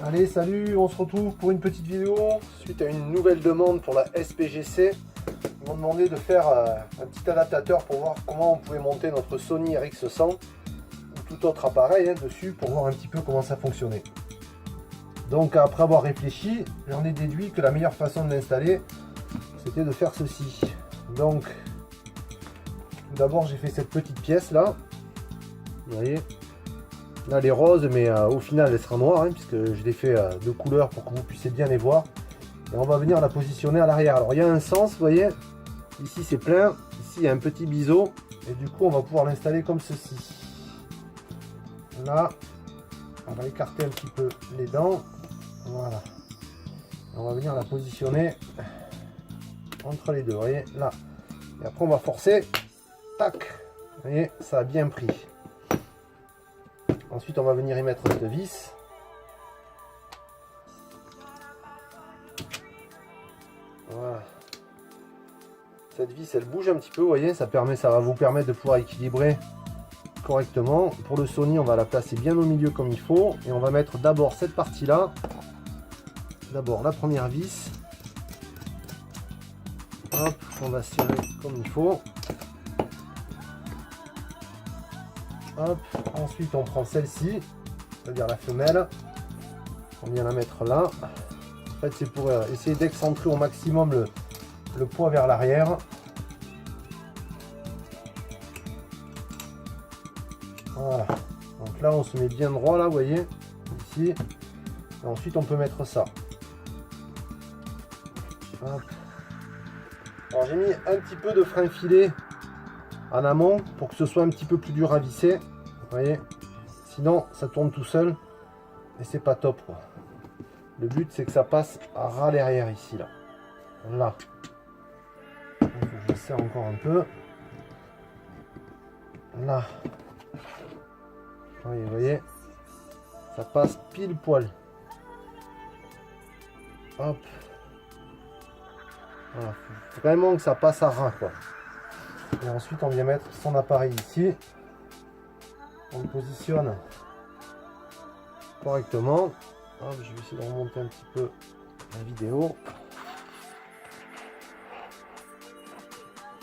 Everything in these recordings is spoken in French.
Allez, salut, on se retrouve pour une petite vidéo suite à une nouvelle demande pour la SPGC. Ils m'ont demandé de faire un petit adaptateur pour voir comment on pouvait monter notre Sony RX100 ou tout autre appareil dessus pour voir un petit peu comment ça fonctionnait. Donc après avoir réfléchi, j'en ai déduit que la meilleure façon de l'installer, c'était de faire ceci. Donc d'abord j'ai fait cette petite pièce là, vous voyez. Là, elle est rose, mais au final, elle sera noire, puisque je l'ai fait de couleur pour que vous puissiez bien les voir. Et on va venir la positionner à l'arrière. Alors, il y a un sens, vous voyez. Ici, c'est plein. Ici, il y a un petit biseau. Et du coup, on va pouvoir l'installer comme ceci. Là, on va écarter un petit peu les dents. Voilà. On va venir la positionner entre les deux, vous voyez, là. Et après, on va forcer. Tac. Vous voyez, ça a bien pris. Ensuite, on va venir y mettre cette vis. Voilà. Cette vis, elle bouge un petit peu, vous voyez, ça va vous permettre de pouvoir équilibrer correctement. Pour le Sony, on va la placer bien au milieu comme il faut. Et on va mettre d'abord cette partie-là. D'abord la première vis. Hop, on va serrer comme il faut. Hop, ensuite on prend celle-ci, c'est-à-dire la femelle, on vient la mettre là. En fait, c'est pour essayer d'excentrer au maximum le poids vers l'arrière. Voilà, donc là on se met bien droit là, vous voyez, ici. Et ensuite on peut mettre ça. Hop. Alors j'ai mis un petit peu de frein filet en amont pour que ce soit un petit peu plus dur à visser, vous voyez, sinon ça tourne tout seul et c'est pas top quoi. Le but c'est que ça passe à ras l'arrière ici là. Il faut que je serre encore un peu là. Oui, vous voyez, ça passe pile poil. Hop, voilà, faut vraiment que ça passe à ras quoi. Et ensuite on vient mettre son appareil ici, on le positionne correctement. Hop, je vais essayer de remonter un petit peu la vidéo.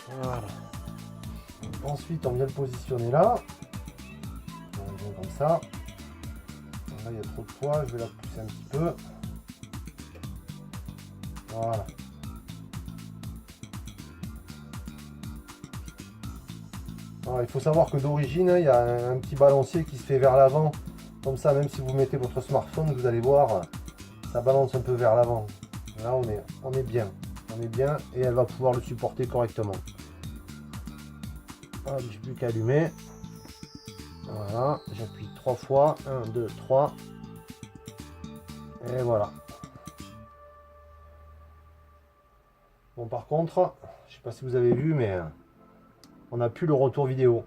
Voilà. Ensuite on vient le positionner là, on vient comme ça. Là il y a trop de poids, je vais la pousser un petit peu. Voilà. Alors, il faut savoir que d'origine, il y a un petit balancier qui se fait vers l'avant. Comme ça, même si vous mettez votre smartphone, vous allez voir, ça balance un peu vers l'avant. Là, on est bien. On est bien et elle va pouvoir le supporter correctement. Hop, j'ai plus qu'à allumer. Voilà, j'appuie 3 fois. 1, 2, 3. Et voilà. Bon, par contre, je sais pas si vous avez vu, mais on n'a plus le retour vidéo.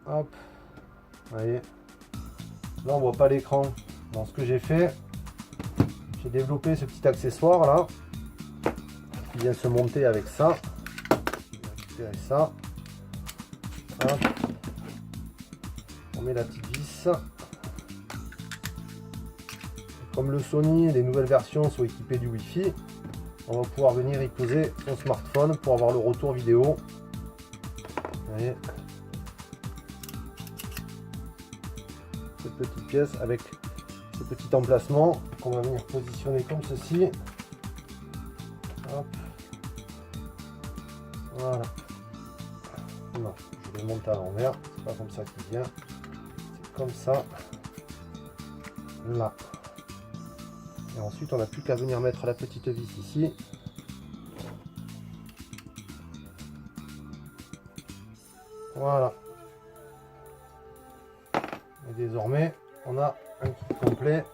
Hop, vous voyez, là on voit pas l'écran. Donc ce que j'ai fait, j'ai développé ce petit accessoire là qui vient se monter avec ça. Je vais récupérer ça. Hop. On met la petite vis. Comme le Sony, les nouvelles versions sont équipées du Wi-Fi, on va pouvoir venir y poser son smartphone pour avoir le retour vidéo. Vous voyez, cette petite pièce avec ce petit emplacement qu'on va venir positionner comme ceci. Hop. Voilà. Non, je vais le monter à l'envers, c'est pas comme ça qu'il vient, c'est comme ça. Là. Et ensuite, on n'a plus qu'à venir mettre la petite vis ici. Voilà. Et désormais, on a un kit complet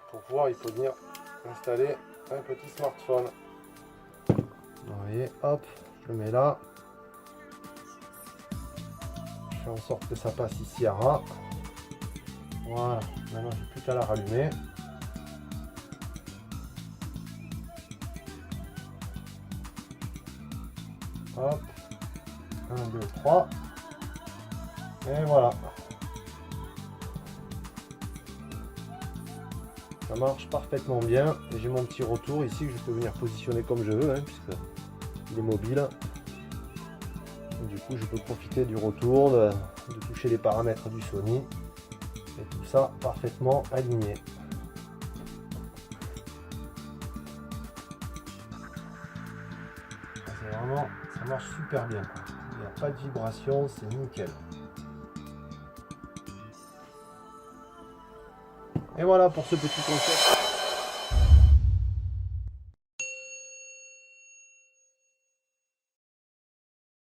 pour pouvoir y venir installer un petit smartphone. Vous voyez, hop, je le mets là. Je fais en sorte que ça passe ici à ras. Voilà. Maintenant, j'ai plus qu'à la rallumer. Hop, 1, 2, 3. Et voilà. Ça marche parfaitement bien. Et j'ai mon petit retour ici que je peux venir positionner comme je veux, hein, puisque il est mobile. Et du coup, je peux profiter du retour, de toucher les paramètres du Sony. Et tout ça parfaitement aligné. C'est vraiment, ça marche super bien, quoi. Il n'y a pas de vibration, c'est nickel. Et voilà pour ce petit concept.